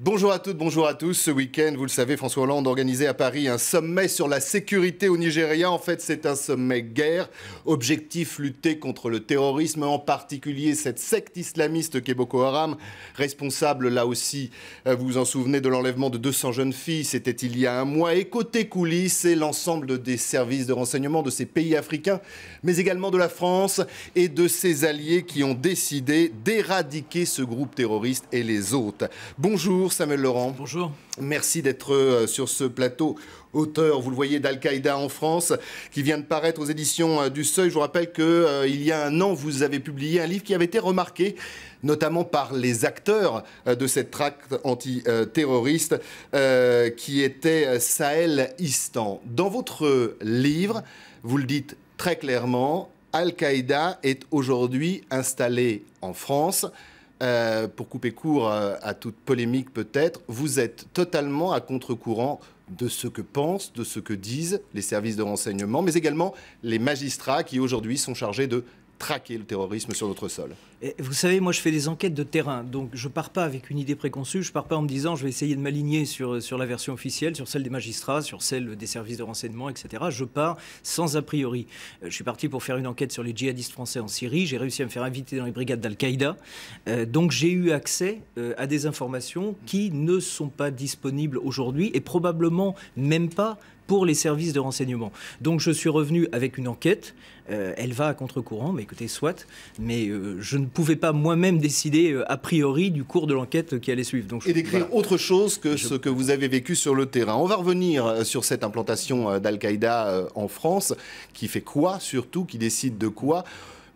Bonjour à toutes, bonjour à tous. Ce week-end, vous le savez, François Hollande organisait à Paris un sommet sur la sécurité au Nigeria. En fait, c'est un sommet guerre. Objectif, lutter contre le terrorisme, en particulier cette secte islamiste qu'est Boko Haram, responsable là aussi, vous vous en souvenez, de l'enlèvement de 200 jeunes filles. C'était il y a un mois. Et côté coulisses, c'est l'ensemble des services de renseignement de ces pays africains, mais également de la France et de ses alliés qui ont décidé d'éradiquer ce groupe terroriste et les autres. Bonjour Samuel Laurent. Bonjour. Merci d'être sur ce plateau. Auteur, vous le voyez, d'Al-Qaïda en France, qui vient de paraître aux éditions du Seuil. Je vous rappelle qu'il y a un an, vous avez publié un livre qui avait été remarqué, notamment par les acteurs de cette traque antiterroriste, qui était Sahel-Istan. Dans votre livre, vous le dites très clairement, Al-Qaïda est aujourd'hui installé en France. Pour couper court à toute polémique peut-être, vous êtes totalement à contre-courant de ce que pensent, de ce que disent les services de renseignement, mais également les magistrats qui aujourd'hui sont chargés de traquer le terrorisme sur notre sol. Et vous savez, moi je fais des enquêtes de terrain, donc je pars pas avec une idée préconçue, je pars pas en me disant je vais essayer de m'aligner sur la version officielle, sur celle des magistrats, sur celle des services de renseignement, etc. Je pars sans a priori. Je suis parti pour faire une enquête sur les djihadistes français en Syrie, j'ai réussi à me faire inviter dans les brigades d'Al-Qaïda, donc j'ai eu accès à des informations qui ne sont pas disponibles aujourd'hui et probablement même pas pour les services de renseignement. Donc je suis revenu avec une enquête, elle va à contre-courant, mais écoutez, soit, mais je ne pouvais pas moi-même décider a priori du cours de l'enquête qui allait suivre. Donc, et d'écrire autre chose que ce que vous avez vécu sur le terrain. On va revenir sur cette implantation d'Al-Qaïda en France, qui fait quoi surtout, qui décide de quoi.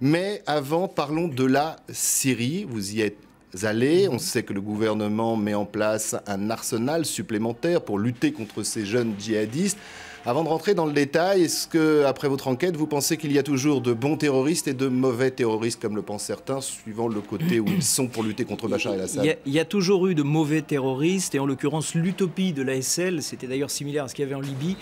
Mais avant, parlons de la Syrie. Vous y êtes allés. On sait que le gouvernement met en place un arsenal supplémentaire pour lutter contre ces jeunes djihadistes. Avant de rentrer dans le détail, est-ce que, après votre enquête, vous pensez qu'il y a toujours de bons terroristes et de mauvais terroristes, comme le pensent certains, suivant le côté où ils sont pour lutter contre Bachar el-Assad? Il y a toujours eu de mauvais terroristes, et en l'occurrence, l'utopie de l'ASL, c'était d'ailleurs similaire à ce qu'il y avait en Libye,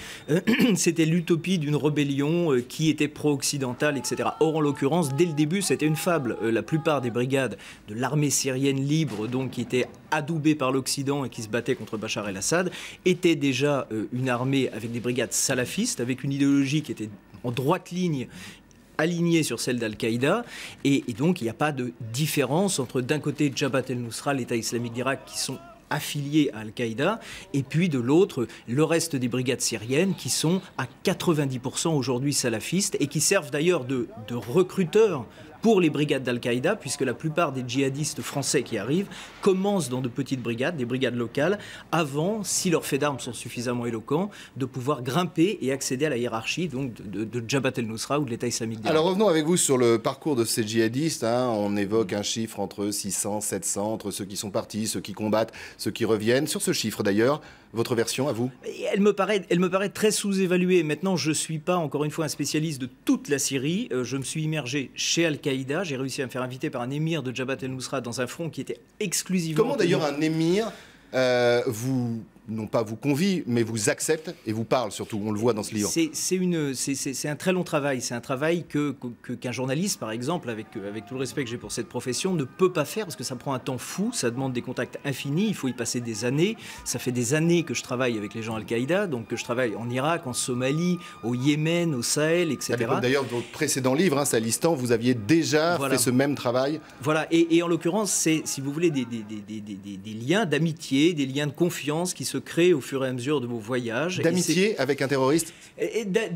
c'était l'utopie d'une rébellion qui était pro-occidentale, etc. Or, en l'occurrence, dès le début, c'était une fable. La plupart des brigades de l'armée syrienne libre, donc qui étaient adoubées par l'Occident et qui se battaient contre Bachar el-Assad, étaient déjà une armée avec des brigades salafistes, avec une idéologie qui était en droite ligne, alignée sur celle d'Al-Qaïda, et donc il n'y a pas de différence entre d'un côté Jabhat el-Nusra, l'État islamique d'Irak, qui sont affiliés à Al-Qaïda, et puis de l'autre, le reste des brigades syriennes qui sont à 90% aujourd'hui salafistes et qui servent d'ailleurs de recruteurs pour les brigades d'Al-Qaïda, puisque la plupart des djihadistes français qui arrivent commencent dans de petites brigades, des brigades locales, avant, si leurs faits d'armes sont suffisamment éloquents, de pouvoir grimper et accéder à la hiérarchie donc de Jabhat el-Nusra ou de l'État islamique d'Irak. Alors revenons avec vous sur le parcours de ces djihadistes. On évoque un chiffre entre 600, 700, entre ceux qui sont partis, ceux qui combattent, ceux qui reviennent. Sur ce chiffre d'ailleurs, votre version à vous? Elle me paraît très sous-évaluée. Maintenant, je ne suis pas, encore une fois, un spécialiste de toute la Syrie. Je me suis immergé chez Al-Qaïda. J'ai réussi à me faire inviter par un émir de Jabhat el-Nusra dans un front qui était exclusivement... Comment d'ailleurs un émir vous... non pas vous convie, mais vous accepte et vous parle surtout, on le voit dans ce livre. C'est un très long travail, c'est un travail qu'un journaliste, par exemple, avec tout le respect que j'ai pour cette profession, ne peut pas faire parce que ça prend un temps fou, ça demande des contacts infinis, il faut y passer des années. Ça fait des années que je travaille avec les gens Al-Qaïda, donc que je travaille en Irak, en Somalie, au Yémen, au Sahel, etc. D'ailleurs, dans votre précédent livre, Sahel-Istan, vous aviez déjà fait ce même travail. Voilà, et en l'occurrence, c'est, si vous voulez, des liens d'amitié, des liens de confiance qui se créent au fur et à mesure de vos voyages. D'amitié avec un terroriste?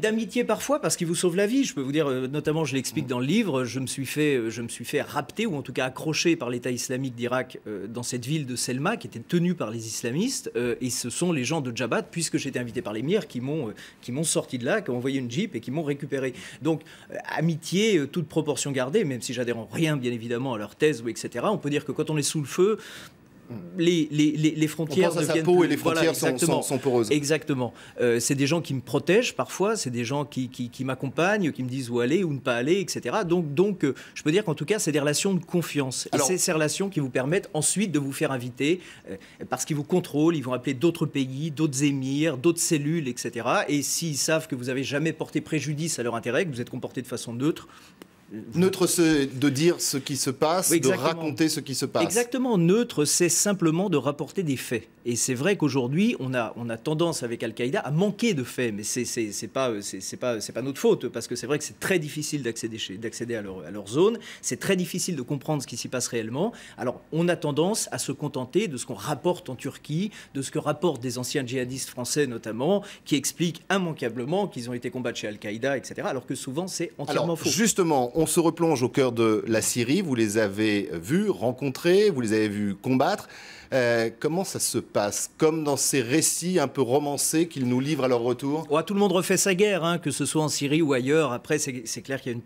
D'amitié parfois, parce qu'il vous sauve la vie. Je peux vous dire, notamment, je l'explique dans le livre, je me suis fait rapter, ou en tout cas accrocher par l'État islamique d'Irak dans cette ville de Selma, qui était tenue par les islamistes, et ce sont les gens de Jabhat, puisque j'étais invité par l'émir, qui m'ont sorti de là, qui ont envoyé une jeep et qui m'ont récupéré. Donc, amitié, toute proportion gardée, même si j'adhère en rien, bien évidemment, à leur thèse, ou etc. On peut dire que quand on est sous le feu, les frontières deviennent sa peau et les frontières sont poreuses. Exactement. C'est des gens qui me protègent parfois, c'est des gens qui m'accompagnent, qui me disent où aller, où ne pas aller, etc. Donc je peux dire qu'en tout cas, c'est des relations de confiance. Et c'est ces relations qui vous permettent ensuite de vous faire inviter, parce qu'ils vous contrôlent, ils vont appeler d'autres pays, d'autres émirs, d'autres cellules, etc. Et s'ils savent que vous n'avez jamais porté préjudice à leur intérêt, que vous êtes comporté de façon neutre, Neutre, c'est de dire ce qui se passe, Exactement. de raconter ce qui se passe. Exactement. Neutre, c'est simplement de rapporter des faits. Et c'est vrai qu'aujourd'hui, on a tendance avec Al-Qaïda à manquer de faits, mais c'est pas notre faute, parce que c'est vrai que c'est très difficile d'accéder à leur zone, c'est très difficile de comprendre ce qui s'y passe réellement. Alors, on a tendance à se contenter de ce qu'on rapporte en Turquie, de ce que rapportent des anciens djihadistes français notamment, qui expliquent immanquablement qu'ils ont été combattus chez Al-Qaïda, etc., alors que souvent, c'est entièrement faux. Justement, on se replonge au cœur de la Syrie, vous les avez vus, rencontrés, vous les avez vus combattre. Comment ça se passe? Comme dans ces récits un peu romancés qu'ils nous livrent à leur retour? Tout le monde refait sa guerre, hein, que ce soit en Syrie ou ailleurs. Après, c'est clair qu'il y a une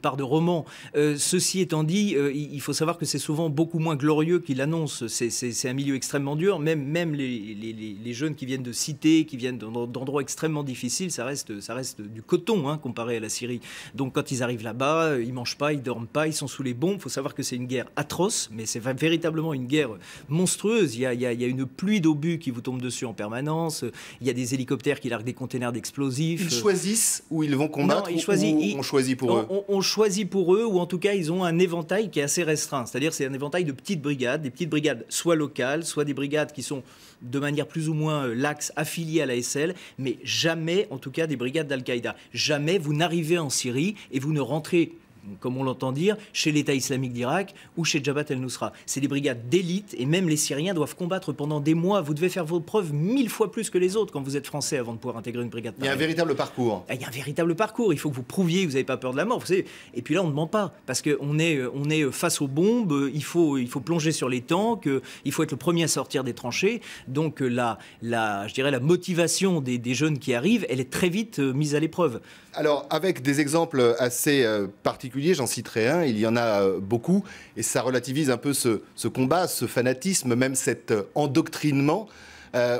part de roman. Ceci étant dit, il faut savoir que c'est souvent beaucoup moins glorieux qu'il annonce. C'est un milieu extrêmement dur. Même les jeunes qui viennent de cités, qui viennent d'endroits extrêmement difficiles, ça reste du coton, hein, comparé à la Syrie. Donc quand ils arrivent là-bas, ils mangent pas, ils dorment pas, ils sont sous les bombes. Il faut savoir que c'est une guerre atroce, mais c'est véritablement une guerre monstrueuse. Il y a une pluie d'obus qui vous tombe dessus en permanence. Il y a des hélicoptères qui larguent des containers d'explosifs. Ils choisissent où ils vont combattre? Non, on choisit pour eux? On choisit pour eux, ou en tout cas, ils ont un éventail qui est assez restreint. C'est-à-dire, c'est un éventail de petites brigades, des petites brigades soit locales, soit des brigades qui sont de manière plus ou moins laxe affiliées à l'ASL, mais jamais, en tout cas, des brigades d'Al-Qaïda. Jamais vous n'arrivez en Syrie et vous ne rentrez, comme on l'entend dire, chez l'État islamique d'Irak ou chez Jabhat el-Nusra. C'est des brigades d'élite et même les Syriens doivent combattre pendant des mois. Vous devez faire vos preuves 1000 fois plus que les autres quand vous êtes français avant de pouvoir intégrer une brigade. Il y a un véritable parcours. Il y a un véritable parcours. Il faut que vous prouviez que vous n'avez pas peur de la mort. Vous savez. Et puis là, on ne ment pas parce qu'on est face aux bombes. Il faut plonger sur les tanks. Il faut être le premier à sortir des tranchées. Donc je dirais la motivation des jeunes qui arrivent, elle est très vite mise à l'épreuve. Alors, avec des exemples assez particuliers, j'en citerai un, il y en a beaucoup, et ça relativise un peu ce combat, ce fanatisme, même cet endoctrinement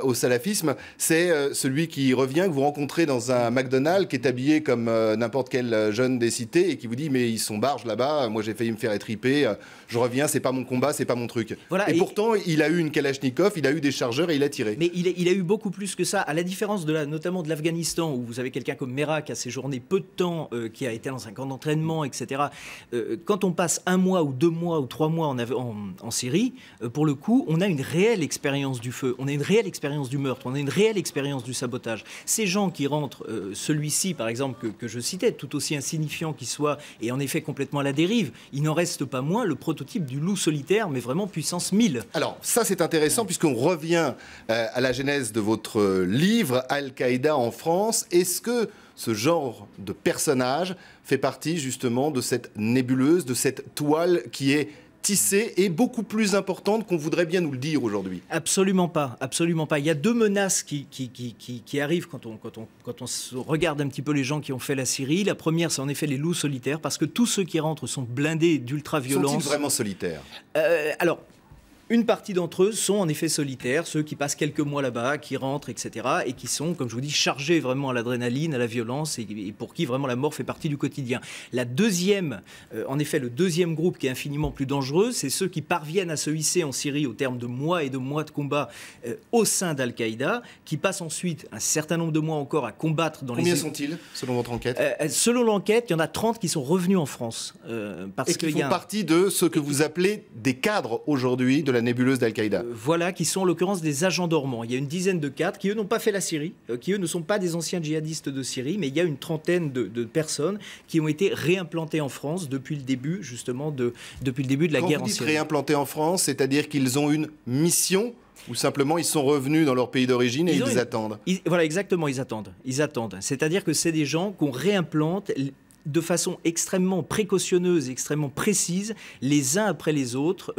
au salafisme. C'est celui qui revient, que vous rencontrez dans un McDonald's, qui est habillé comme n'importe quel jeune des cités, et qui vous dit « mais ils sont barges là-bas, moi j'ai failli me faire étriper, je reviens, c'est pas mon combat, c'est pas mon truc voilà, ». Et pourtant, il a eu une Kalachnikov, il a eu des chargeurs et il a tiré. Mais il a eu beaucoup plus que ça, à la différence notamment de l'Afghanistan, où vous avez quelqu'un comme Merak qui a séjourné peu de temps, qui a été dans un camp d'entraînement, etc. Quand on passe 1 mois ou 2 mois ou 3 mois en Syrie, pour le coup, on a une réelle expérience du feu, on a une réelle expérience du meurtre, on a une réelle expérience du sabotage. Ces gens qui rentrent, celui-ci par exemple que je citais, tout aussi insignifiant qu'il soit, et en effet complètement à la dérive, il n'en reste pas moins le prototype du loup solitaire, mais vraiment puissance 1000. Alors ça c'est intéressant puisqu'on revient à la genèse de votre livre, Al-Qaïda en France. Est-ce que ce genre de personnage fait partie justement de cette nébuleuse, de cette toile qui est tissée et beaucoup plus importante qu'on voudrait bien nous le dire aujourd'hui? Absolument pas, absolument pas. Il y a 2 menaces qui arrivent quand on regarde un petit peu les gens qui ont fait la Syrie. La première, c'est en effet les loups solitaires, parce que tous ceux qui rentrent sont blindés d'ultra-violence. Sont-ils vraiment solitaires? Alors, une partie d'entre eux sont en effet solitaires, ceux qui passent quelques mois là-bas, qui rentrent, etc. et qui sont, comme je vous dis, chargés vraiment à l'adrénaline, à la violence, et pour qui vraiment la mort fait partie du quotidien. La deuxième, en effet, le deuxième groupe qui est infiniment plus dangereux, c'est ceux qui parviennent à se hisser en Syrie au terme de mois et de mois de combat au sein d'Al-Qaïda, qui passent ensuite un certain nombre de mois encore à combattre dans Combien sont-ils, selon votre enquête? Selon l'enquête, il y en a 30 qui sont revenus en France. Et qui font partie de ce que vous appelez des cadres aujourd'hui de la nébuleuse d'Al-Qaïda. Voilà, qui sont en l'occurrence des agents dormants. Il y a une dizaine de cadres qui, eux, n'ont pas fait la Syrie, qui, eux, ne sont pas des anciens djihadistes de Syrie, mais il y a une trentaine de personnes qui ont été réimplantées en France depuis le début, justement, depuis le début de la guerre en Syrie. Quand vous dites réimplantés en France, c'est-à-dire qu'ils ont une mission ou simplement ils sont revenus dans leur pays d'origine et ils attendent? Voilà, exactement, ils attendent. Ils attendent. C'est-à-dire que c'est des gens qu'on réimplante de façon extrêmement précautionneuse, extrêmement précise, les uns après les autres,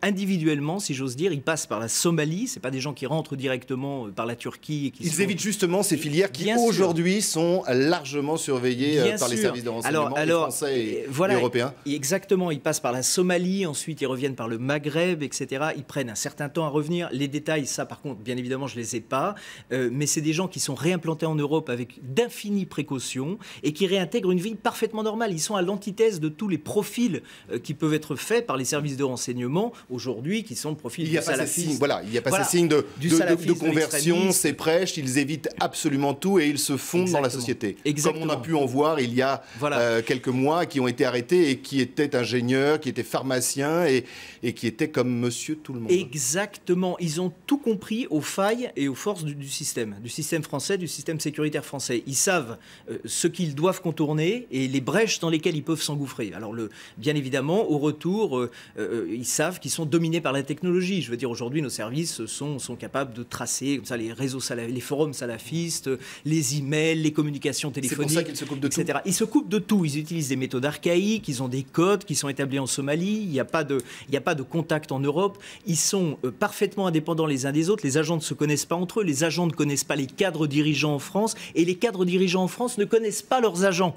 individuellement, si j'ose dire. Ils passent par la Somalie, c'est pas des gens qui rentrent directement par la Turquie. Et ils évitent justement ces filières qui aujourd'hui sont largement surveillées par les services de renseignement français et européens. Exactement, ils passent par la Somalie, ensuite ils reviennent par le Maghreb, etc. Ils prennent un certain temps à revenir. Les détails, ça par contre, bien évidemment, je les ai pas, mais c'est des gens qui sont réimplantés en Europe avec d'infinies précautions et qui réintègrent une vie parfaitement normal. Ils sont à l'antithèse de tous les profils qui peuvent être faits par les services de renseignement aujourd'hui, qui sont le profil du salafiste. Il n'y a pas ces signes de conversion, c'est prêche, ils évitent absolument tout et ils se fondent dans la société. Exactement. Comme on a pu en voir il y a quelques mois, qui ont été arrêtés et qui étaient ingénieurs, qui étaient pharmaciens et qui étaient comme monsieur tout le monde. Exactement. Ils ont tout compris aux failles et aux forces du système français, du système sécuritaire français. Ils savent ce qu'ils doivent contourner et les brèches dans lesquelles ils peuvent s'engouffrer. Alors, bien évidemment, au retour, ils savent qu'ils sont dominés par la technologie. Je veux dire, aujourd'hui, nos services sont capables de tracer comme ça, les réseaux les forums salafistes, les emails, les communications téléphoniques, c'est pour ça qu'ils se coupent de etc. tout. Ils se coupent de tout. Ils utilisent des méthodes archaïques, ils ont des codes qui sont établis en Somalie, il n'y a pas de contact en Europe. Ils sont parfaitement indépendants les uns des autres. Les agents ne se connaissent pas entre eux. Les agents ne connaissent pas les cadres dirigeants en France. Et les cadres dirigeants en France ne connaissent pas leurs agents.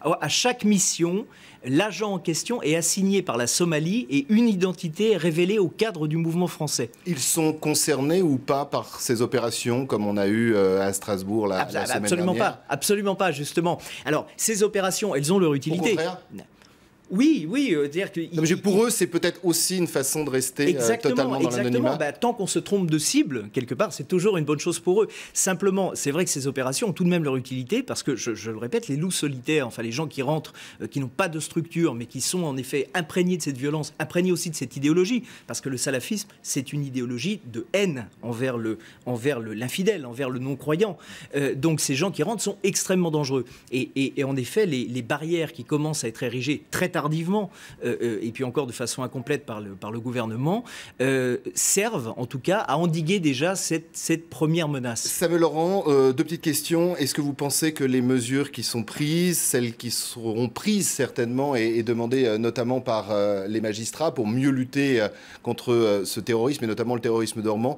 Alors, à chaque mission, l'agent en question est assigné par la Somalie et une identité est révélée au cadre du mouvement français. Ils sont concernés ou pas par ces opérations comme on a eu à Strasbourg la semaine dernière? Absolument pas, justement. Alors, ces opérations, elles ont leur utilité. Au contraire. Oui, c'est-à-dire que... Pour eux, c'est peut-être aussi une façon de rester totalement dans l'anonymat. Tant qu'on se trompe de cible, quelque part, c'est toujours une bonne chose pour eux. Simplement, c'est vrai que ces opérations ont tout de même leur utilité, parce que, je le répète, les loups solitaires, enfin les gens qui rentrent, qui n'ont pas de structure, mais qui sont en effet imprégnés de cette violence, imprégnés aussi de cette idéologie, parce que le salafisme, c'est une idéologie de haine envers l'infidèle, envers le non-croyant. Donc ces gens qui rentrent sont extrêmement dangereux. Et en effet, les barrières qui commencent à être érigées très tardivement, et puis encore de façon incomplète par le gouvernement, servent en tout cas à endiguer déjà cette première menace. Samuel Laurent, deux petites questions. Est-ce que vous pensez que les mesures qui sont prises, celles qui seront prises certainement et demandées notamment par les magistrats pour mieux lutter contre ce terrorisme et notamment le terrorisme dormant,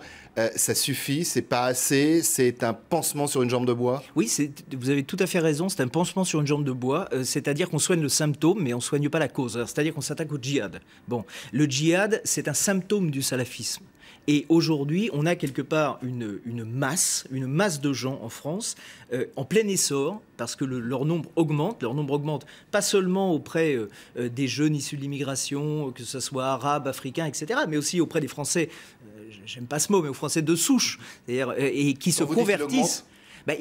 ça suffit, c'est pas assez, c'est un pansement sur une jambe de bois? Oui, vous avez tout à fait raison, c'est un pansement sur une jambe de bois, c'est-à-dire qu'on soigne le symptôme, mais on ne soigne pas la cause. C'est-à-dire qu'on s'attaque au djihad. Bon, le djihad, c'est un symptôme du salafisme. Et aujourd'hui, on a quelque part une masse de gens en France en plein essor, parce que leur nombre augmente pas seulement auprès des jeunes issus de l'immigration, que ce soit arabes, africains, etc., mais aussi auprès des Français, j'aime pas ce mot, mais aux Français de souche, c'est-à-dire, et qui se convertissent.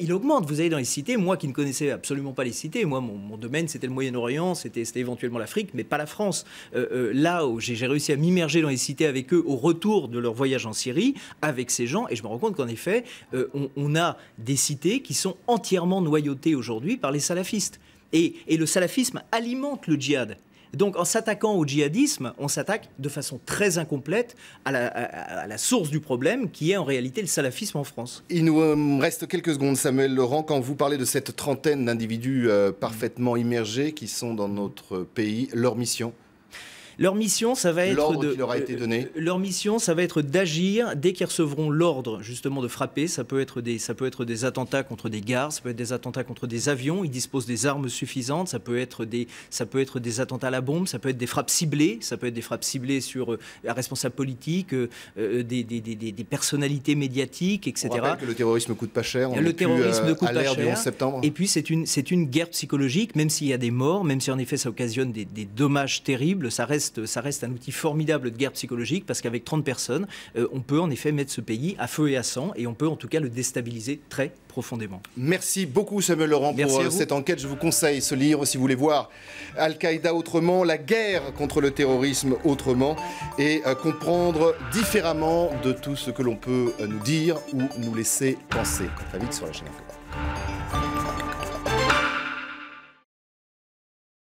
Il augmente. Vous allez dans les cités, moi qui ne connaissais absolument pas les cités, moi mon domaine c'était le Moyen-Orient, c'était éventuellement l'Afrique, mais pas la France. Là où j'ai réussi à m'immerger dans les cités avec eux au retour de leur voyage en Syrie, avec ces gens, et je me rends compte qu'en effet, on a des cités qui sont entièrement noyautées aujourd'hui par les salafistes. Et le salafisme alimente le djihad. Donc, en s'attaquant au djihadisme, on s'attaque de façon très incomplète à la source du problème, qui est en réalité le salafisme en France. Il nous reste quelques secondes, Samuel Laurent, quand vous parlez de cette trentaine d'individus parfaitement immergés qui sont dans notre pays, leur mission? Leur mission, ça va être l'ordre qui leur a été donné. Leur mission, ça va être d'agir dès qu'ils recevront l'ordre justement de frapper. Ça peut être des attentats contre des gares, ça peut être des attentats contre des avions. Ils disposent des armes suffisantes. Ça peut être des attentats à la bombe, ça peut être des frappes ciblées, sur un responsable politique, des personnalités médiatiques, etc. On rappelle que le terrorisme coûte pas cher. Le terrorisme ne coûte pas cher. Du 11 septembre. Et puis c'est une guerre psychologique, même s'il y a des morts, même si en effet ça occasionne des dommages terribles, ça reste un outil formidable de guerre psychologique, parce qu'avec 30 personnes, on peut en effet mettre ce pays à feu et à sang, et on peut en tout cas le déstabiliser très profondément. Merci beaucoup Samuel Laurent pour cette enquête. Je vous conseille ce livre si vous voulez voir Al-Qaïda autrement, la guerre contre le terrorisme autrement, et comprendre différemment de tout ce que l'on peut nous dire ou nous laisser penser. Très vite sur la chaîne.